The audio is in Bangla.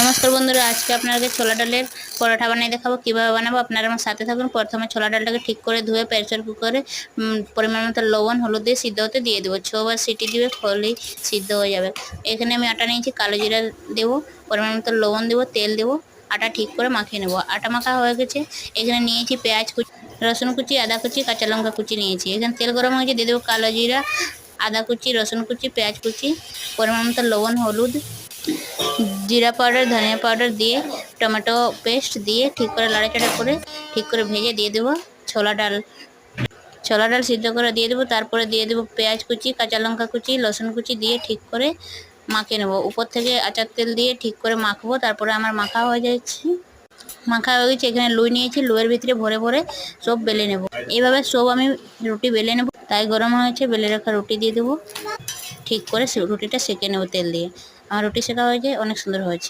নমস্কার বন্ধুরা, আজকে আপনাদের ছোলা ডালের পরোটা বানিয়ে দেখাবো। কীভাবে বানাবো আপনারা আমার সাথে থাকুন। প্রথমে ছোলা ডালটাকে ঠিক করে ধুয়ে প্রেসার কুকারে পরিমাণ মতো লবণ হলুদ দিয়ে সিদ্ধ হতে দিয়ে দেবো। 6 বার সিটি দিবে, খোলেই সিদ্ধ হয়ে যাবে। এখানে আমি আটা নিয়েছি, কালো জিরা দেবো, পরিমাণ মতো লবণ দেবো, তেল দেবো, আটা ঠিক করে মাখিয়ে নেবো। আটা মাখা হয়ে গেছে। এখানে নিয়েছি পেঁয়াজ কুচি, রসুন কুচি, আদা কুচি, কাঁচা লঙ্কা কুচি নিয়েছি। এখানে তেল গরম হয়েছে, দিয়ে দেবো কালো জিরা, আদা কুচি, রসুন কুচি, পেঁয়াজ কুচি, পরিমাণ মতো লবণ, হলুদ, জিরা পাউডার, ধনিয়া পাউডার দিয়ে টমেটো পেস্ট দিয়ে ঠিক করে নাড়াচাড়া করে ঠিক করে ভেজে দিয়ে দেবো ছোলা ডাল সিদ্ধ করে দিয়ে দেবো। তারপরে দিয়ে দেবো পেঁয়াজ কুচি, কাঁচা লঙ্কা কুচি, রসুন কুচি দিয়ে ঠিক করে মাখিয়ে নেবো। উপর থেকে আচার তেল দিয়ে ঠিক করে মাখবো। তারপরে আমার মাখা হয়ে যাচ্ছে, মাখা হয়ে গেছে। এখানে লুই নিয়েছি, লুইয়ের ভিতরে ভরে ভরে সব বেলে নেব। এইভাবে সব আমি রুটি বেলে নেব। তাই গরম হয়েছে, বেলে রাখা রুটি দিয়ে দেবো। ঠিক করে রুটিটা সেঁকে নেবো তেল দিয়ে। আমার রুটি সেঁকা হয়েছে, অনেক সুন্দর হয়েছে।